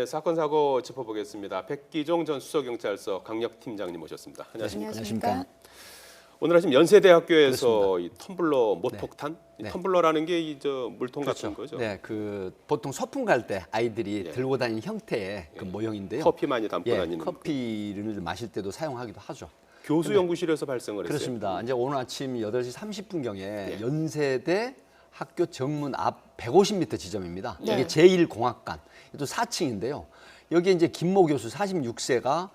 네, 사건 사고 짚어보겠습니다. 백기종 전 수서경찰서 강력팀장님 모셨습니다. 안녕하십니까? 안녕하십니까? 오늘 아침 연세대학교에서 그렇습니다. 이 텀블러 못폭탄? 네. 이 텀블러라는 게 이 저 물통 그렇죠. 같은 거죠? 네, 그 보통 소풍 갈 때 아이들이 예. 들고 다니는 형태의 그 모형인데요. 커피 많이 담고 예, 다니는 커피를 마실 때도 사용하기도 하죠. 교수 연구실에서 발생을 했어요. 그렇습니다. 이제 오늘 아침 8시 30분경에 예. 연세대 학교 정문 앞 150m 지점입니다. 네. 이게 제1공학관, 또 4층인데요. 여기 이제 김모 교수 46세가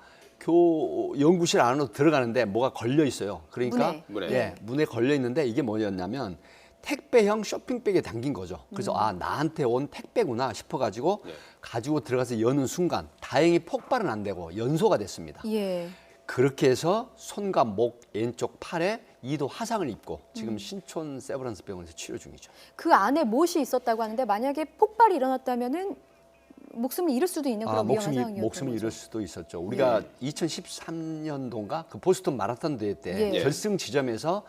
연구실 안으로 들어가는데 뭐가 걸려 있어요. 그러니까 문에. 예, 문에 걸려 있는데 이게 뭐였냐면 택배형 쇼핑백에 담긴 거죠. 그래서 아, 나한테 온 택배구나 싶어가지고 예. 가지고 들어가서 여는 순간 다행히 폭발은 안 되고 연소가 됐습니다. 예. 그렇게 해서 손과 목, 왼쪽 팔에 2도 화상을 입고 지금 신촌 세브란스 병원에서 치료 중이죠. 그 안에 못이 있었다고 하는데 만약에 폭발이 일어났다면은 목숨을 잃을 수도 있는 그런 위험한 상황이었던 목숨을 거죠. 잃을 수도 있었죠. 우리가 2013년도인가 그 보스턴 마라톤 대회 때 예. 결승 지점에서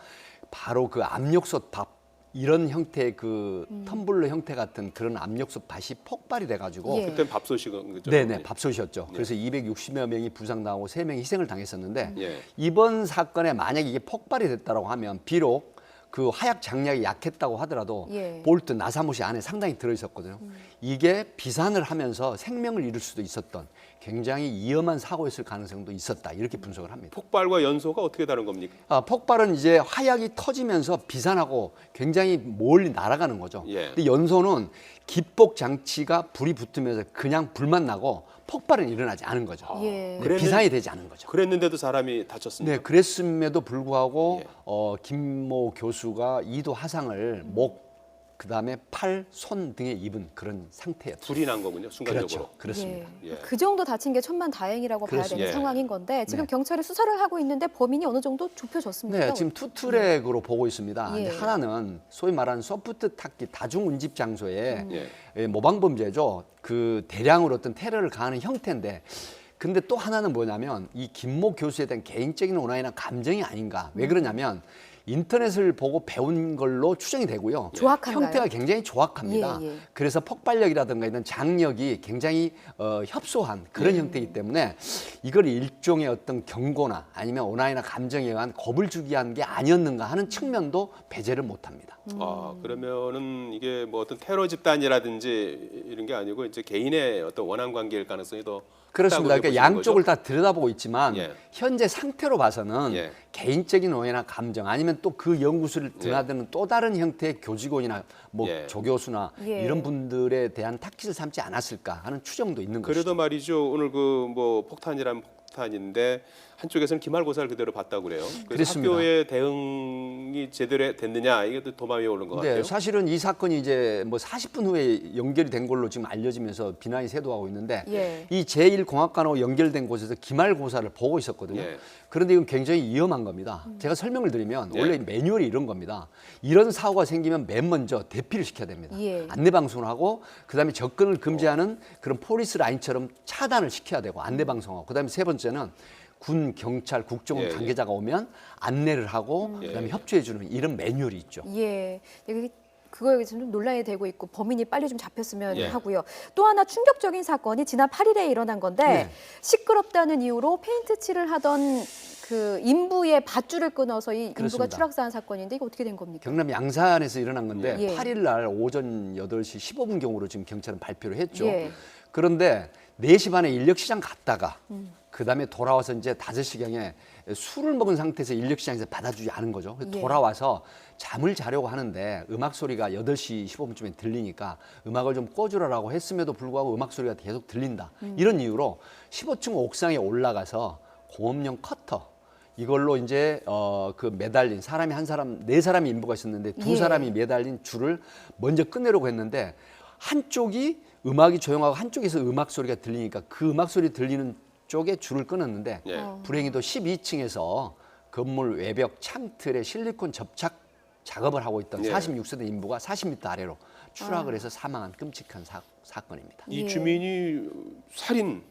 바로 그 압력솥 밥 이런 형태의 그 텀블러 형태 같은 그런 압력솥 밭이 폭발이 돼가지고 예. 그때는 밥솥이건 그죠? 네네 밥솥이었죠. 그래서 260여 명이 부상당하고 3명이 희생을 당했었는데 예. 이번 사건에 만약에 이게 폭발이 됐다고 하면 비록 그 화약 장약이 약했다고 하더라도 예. 볼트 나사못이 안에 상당히 들어있었거든요. 이게 비산을 하면서 생명을 잃을 수도 있었던 굉장히 위험한 사고였을 가능성도 있었다 이렇게 분석을 합니다. 폭발과 연소가 어떻게 다른 겁니까? 폭발은 이제 화약이 터지면서 비산하고 굉장히 멀리 날아가는 거죠. 예. 근데 연소는 기폭 장치가 불이 붙으면서 그냥 불만 나고 폭발은 일어나지 않은 거죠. 예. 네, 비산이 되지 않은 거죠. 그랬는데도 사람이 다쳤습니다. 네, 그랬음에도 불구하고 예. 김모 교수가 2도 화상을 목, 그다음에 팔, 손 등에 입은 그런 상태였죠. 불이 난 거군요, 순간적으로. 그렇죠. 그렇습니다. 예. 그 정도 다친 게 천만다행이라고 봐야 되는 예. 상황인 건데 지금 네. 경찰이 수사를 하고 있는데 범인이 어느 정도 좁혀졌습니까? 네, 지금 투 트랙으로 보고 있습니다. 예. 근데 하나는 소위 말하는 소프트 타기 다중 운집 장소에 예. 모방 범죄죠. 그 대량으로 어떤 테러를 가하는 형태인데 근데 또 하나는 뭐냐면 이 김모 교수에 대한 개인적인 원한이나 감정이 아닌가. 왜 그러냐면 인터넷을 보고 배운 걸로 추정이 되고요. 조악한가요? 형태가 굉장히 조악합니다. 예, 예. 그래서 폭발력이라든가 이런 장력이 굉장히 협소한 그런 형태이기 때문에 이걸 일종의 어떤 경고나 아니면 원한이나 감정에 의한 겁을 주기 위한 게 아니었는가 하는 측면도 배제를 못합니다. 아, 그러면은 이게 뭐 어떤 테러 집단이라든지 이런 게 아니고 이제 개인의 어떤 원한 관계일 가능성이 더 그렇습니다. 크다고 그러니까 보시는 양쪽을 거죠? 다 들여다보고 있지만 예. 현재 상태로 봐서는 예. 개인적인 오해나 감정 아니면 또 그 연구소를 드나드는 또 다른 형태의 교직원이나 뭐 예. 조교수나 예. 이런 분들에 대한 타깃을 삼지 않았을까 하는 추정도 있는 것이죠. 그래도 말이죠. 오늘 그 뭐 폭탄이란 폭탄인데 한쪽에서는 기말고사를 그대로 봤다고 그래요. 그래서 그렇습니다. 학교의 대응이 제대로 됐느냐 이게 또 도마 위에 오른 것 같아요. 네, 사실은 이 사건이 이제 뭐 40분 후에 연결이 된 걸로 지금 알려지면서 비난이 쇄도하고 있는데 예. 이 제1공학관하고 연결된 곳에서 기말고사를 보고 있었거든요. 예. 그런데 이건 굉장히 위험한 겁니다. 제가 설명을 드리면 원래 매뉴얼이 이런 겁니다. 이런 사고가 생기면 맨 먼저 대피를 시켜야 됩니다. 예. 안내방송을 하고 그다음에 접근을 금지하는 그런 포리스 라인처럼 차단을 시켜야 되고 안내방송하고 그다음에 세 번째는 군, 경찰, 국정원 예, 예. 관계자가 오면 안내를 하고 그다음에 협조해주는 이런 매뉴얼이 있죠. 예. 여기 그거에 좀 논란이 되고 있고 범인이 빨리 좀 잡혔으면 예. 하고요. 또 하나 충격적인 사건이 지난 8일에 일어난 건데 네. 시끄럽다는 이유로 페인트 칠을 하던 그 인부의 밧줄을 끊어서 이 인부가 그렇습니다. 추락사한 사건인데 이거 어떻게 된 겁니까? 경남 양산에서 일어난 건데 예. 8일 날 오전 8시 15분경으로 지금 경찰은 발표를 했죠. 예. 그런데 4시 반에 인력시장 갔다가 그다음에 돌아와서 이제 5시경에 술을 먹은 상태에서 인력시장에서 받아주지 않은 거죠. 그래서 예. 돌아와서 잠을 자려고 하는데 음악 소리가 8시 15분쯤에 들리니까 음악을 좀 꺼주라고 했음에도 불구하고 음악 소리가 계속 들린다. 이런 이유로 15층 옥상에 올라가서 공업용 커터 이걸로 이제 그 매달린 사람이 한 사람 4사람이 인부가 있었는데 2사람이 예. 매달린 줄을 먼저 끝내려고 했는데 한쪽이 음악이 조용하고 한쪽에서 음악 소리가 들리니까 그 음악 소리 들리는 쪽에 줄을 끊었는데 예. 불행히도 12층에서 건물 외벽 창틀에 실리콘 접착 작업을 하고 있던 예. 46세 인부가 40m 아래로 추락을 해서 사망한 끔찍한 사건입니다. 이 예. 주민이 살인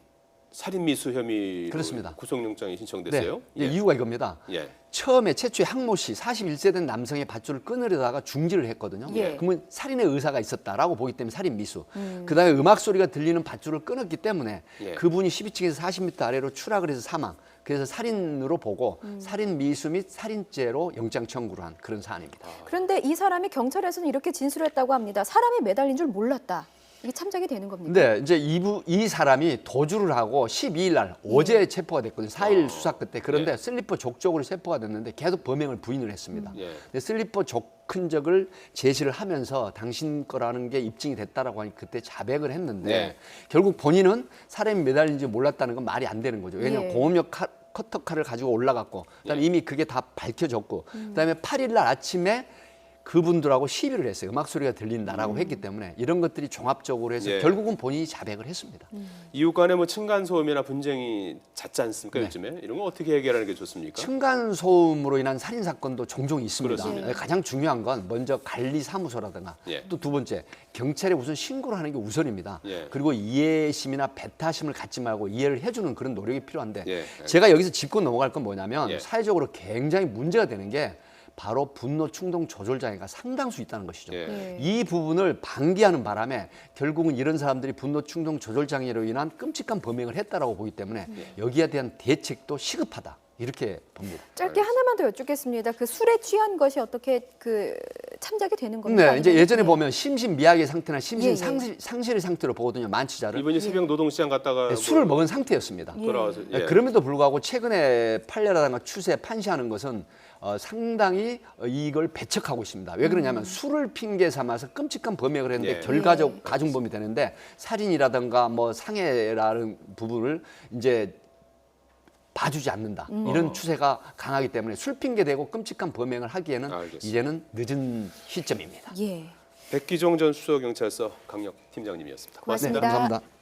살인 미수 혐의로 그렇습니다. 구속영장이 신청됐어요. 네. 이유가 이겁니다. 예. 처음에 최초의 항모 씨 41세 된 남성의 밧줄을 끊으려다가 중지를 했거든요. 예. 그러면 살인의 의사가 있었다라고 보기 때문에 살인 미수. 그다음에 음악 소리가 들리는 밧줄을 끊었기 때문에 예. 그분이 12층에서 40m 아래로 추락을 해서 사망. 그래서 살인으로 보고 살인 미수 및 살인죄로 영장 청구를 한 그런 사안입니다. 그런데 이 사람이 경찰에서는 이렇게 진술했다고 합니다. 사람이 매달린 줄 몰랐다. 이게 참작이 되는 겁니까? 근데 이제 이 사람이 도주를 하고 12일 날 어제 체포가 됐거든요. 4일 수사 끝에. 그런데 슬리퍼 족적으로 체포가 됐는데 계속 범행을 부인을 했습니다. 예. 근데 슬리퍼 족큰 적을 제시를 하면서 당신 거라는 게 입증이 됐다라고 하니 그때 자백을 했는데 네. 결국 본인은 사람이 매달린지 몰랐다는 건 말이 안 되는 거죠. 왜냐하면 예. 공업용 커터칼을 가지고 올라갔고 그다음에 이미 그게 다 밝혀졌고 그다음에 8일 날 아침에 그분들하고 시비를 했어요. 음악 소리가 들린다라고 했기 때문에 이런 것들이 종합적으로 해서 예. 결국은 본인이 자백을 했습니다. 이웃 간에 뭐 층간 소음이나 분쟁이 잦지 않습니까 요즘에? 이런 거 어떻게 해결하는 게 좋습니까? 층간 소음으로 인한 살인 사건도 종종 있습니다. 그렇습니다. 가장 중요한 건 먼저 관리사무소라든가 예. 또 두 번째 경찰에 우선 신고를 하는 게 우선입니다. 예. 그리고 이해심이나 배타심을 갖지 말고 이해를 해주는 그런 노력이 필요한데 예. 제가 여기서 짚고 넘어갈 건 뭐냐면 예. 사회적으로 굉장히 문제가 되는 게 바로 분노 충동 조절 장애가 상당수 있다는 것이죠. 예. 예. 이 부분을 방기하는 바람에 결국은 이런 사람들이 분노 충동 조절 장애로 인한 끔찍한 범행을 했다라고 보기 때문에 여기에 대한 대책도 시급하다 이렇게 봅니다. 짧게 하나만 더 여쭙겠습니다. 그 술에 취한 것이 어떻게 그 참작이 되는 겁니까? 네, 이제 아니면- 예전에 예. 보면 심신미약의 상태나 심신 예, 예. 상실의 상태로 보거든요. 만취자를 이분이 새벽 노동시장 갔다가 네, 술을 먹은 상태였습니다. 돌아와서 네, 그럼에도 불구하고 최근에 판례라든가 추세 판시하는 것은 상당히 이걸 배척하고 있습니다. 왜 그러냐면 술을 핑계 삼아서 끔찍한 범행을 했는데 예. 결과적 가중범이 되는데 살인이라든가 뭐 상해라는 부분을 이제 봐주지 않는다. 이런 추세가 강하기 때문에 술 핑계 대고 끔찍한 범행을 하기에는 알겠습니다. 이제는 늦은 시점입니다. 예. 백기종 전 수서경찰서 강력 팀장님이었습니다. 고맙습니다. 네, 감사합니다.